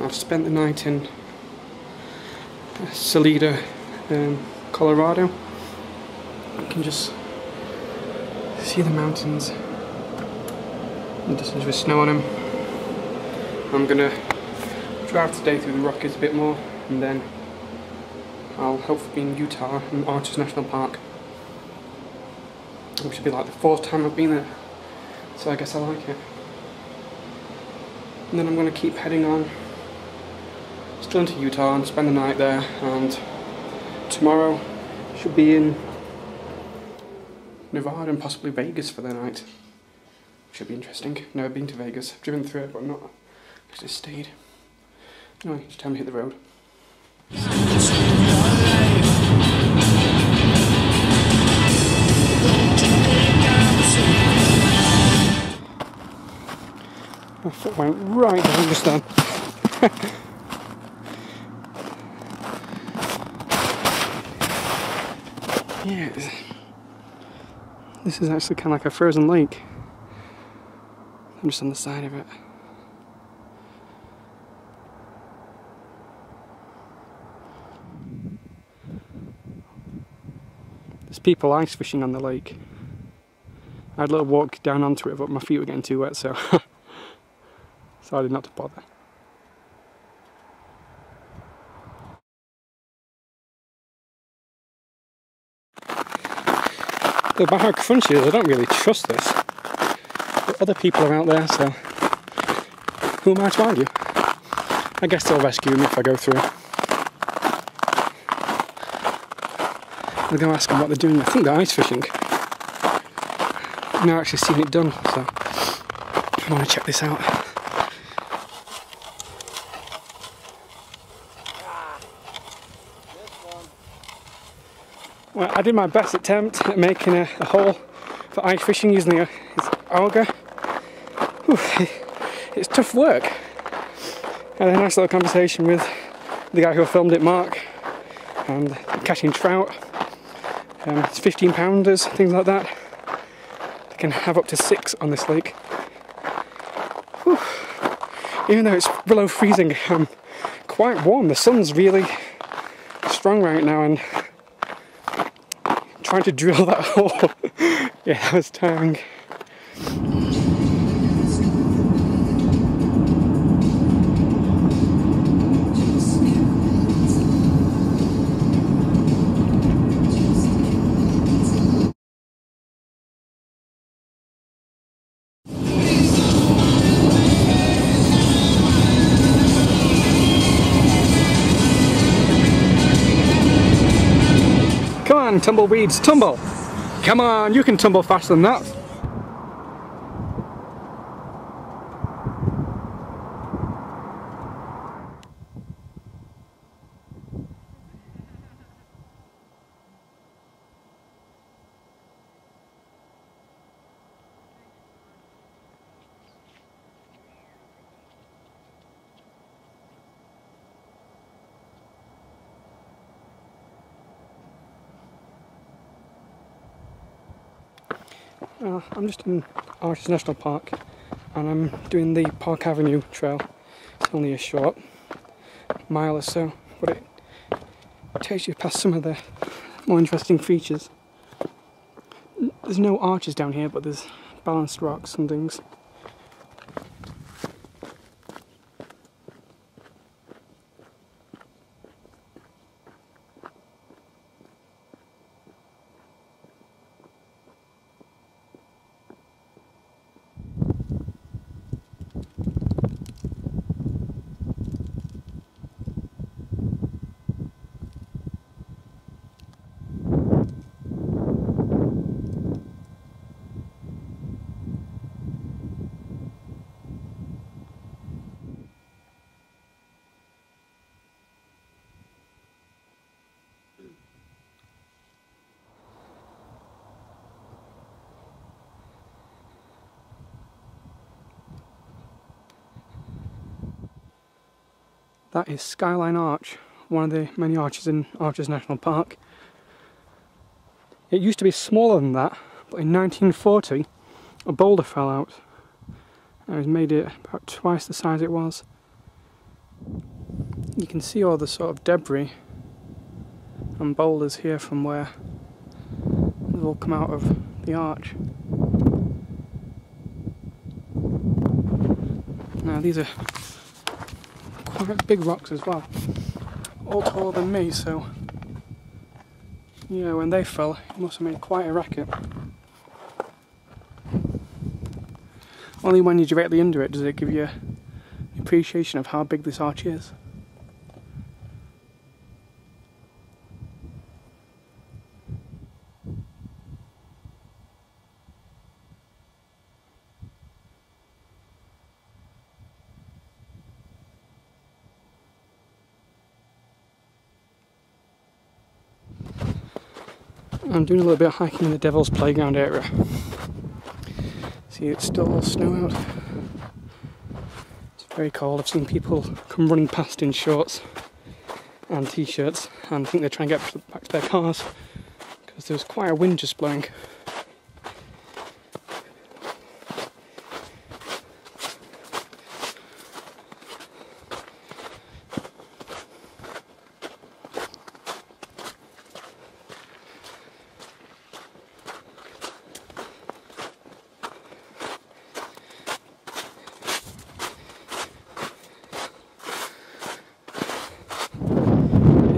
I've spent the night in Salida, Colorado. You can just see the mountains in the distance with snow on them. I'm gonna drive today through the Rockies a bit more, and then I'll hopefully be in Utah in Arches National Park, which will be like the 4th time I've been there, so I guess I like it. And then I'm gonna keep heading on still into Utah and spend the night there, and tomorrow should be in Nevada and possibly Vegas for the night. Should be interesting. Never been to Vegas. I've driven through it but not actually stayed. Anyway, it's time to hit the road. My foot went right down just then. Yeah, this is actually kind of like a frozen lake. I'm just on the side of it. There's people ice fishing on the lake. I had a little walk down onto it, but my feet were getting too wet, so decided not to bother. Though by how crunchy it is, I don't really trust this. But other people are out there, so who am I to argue? I guess they'll rescue me if I go through. I'll go ask them what they're doing. I think they're ice fishing. I've never actually seen it done, so I want to check this out. Well, I did my best attempt at making a hole for ice fishing using this auger. It's tough work. I had a nice little conversation with the guy who filmed it, Mark, and catching trout. It's 15-pounders, things like that. They can have up to 6 on this lake. Whew. Even though it's below freezing, I'm quite warm. The sun's really strong right now, and trying to drill that hole, yeah, that was tiring. Come on, tumbleweeds, tumble! Come on, you can tumble faster than that. I'm just in Arches National Park, and I'm doing the Park Avenue trail. It's only a short mile or so, but it takes you past some of the more interesting features. There's no arches down here, but there's balanced rocks and things. That is Skyline Arch, one of the many arches in Arches National Park. It used to be smaller than that, but in 1940 a boulder fell out and it made it about twice the size it was. you can see all the sort of debris and boulders here from where they've all come out of the arch. Now these are quite big rocks as well, all taller than me, so yeah, when they fell it must have made quite a racket. Only when you're directly under it does it give you an appreciation of how big this arch is. I'm doing a little bit of hiking in the Devil's Playground area. See, it's still all snow out. It's very cold. I've seen people come running past in shorts and t-shirts, and I think they're trying to get back to their cars because there's quite a wind just blowing.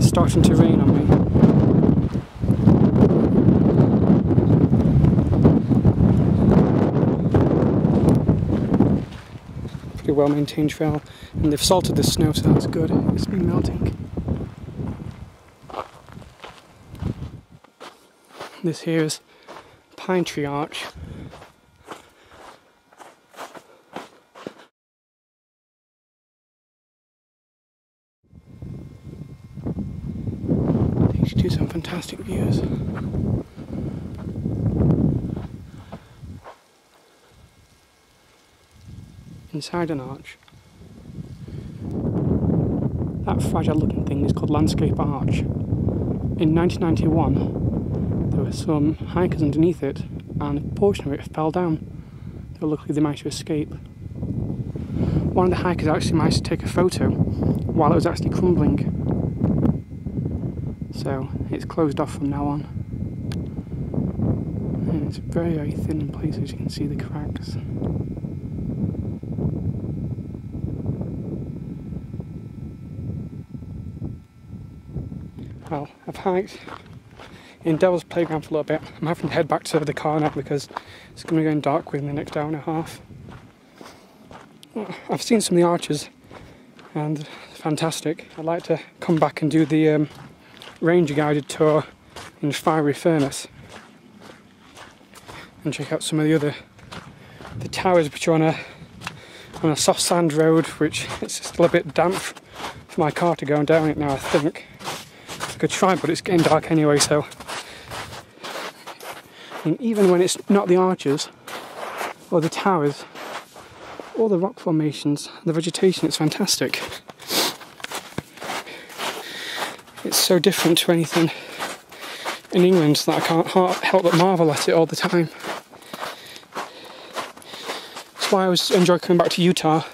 Starting to rain on me. Pretty well maintained trail, and they've salted the snow, so that's good. It's been melting. This here is Pine Tree Arch. To some fantastic views. Inside an arch. That fragile looking thing is called Landscape Arch. In 1991 there were some hikers underneath it and a portion of it fell down. So luckily they managed to escape. One of the hikers actually managed to take a photo while it was actually crumbling. So it's closed off from now on, and it's very, very thin in places. You can see the cracks. Well, I've hiked in Devil's Playground for a little bit. I'm having to head back to the car now because it's going to be going dark within the next hour and a half. I've seen some of the arches and it's fantastic. I'd like to come back and do the ranger guided tour in Fiery Furnace and check out some of the towers, which are on a soft sand road, which it's still a bit damp for my car to go down it now. I think I could try, but it's getting dark anyway, so and even when it's not the arches or the towers or the rock formations, the vegetation, it's fantastic. It's so different to anything in England that I can't help but marvel at it all the time. That's why I always enjoy coming back to Utah,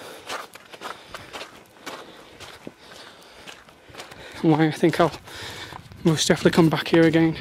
and why I think I'll most definitely come back here again.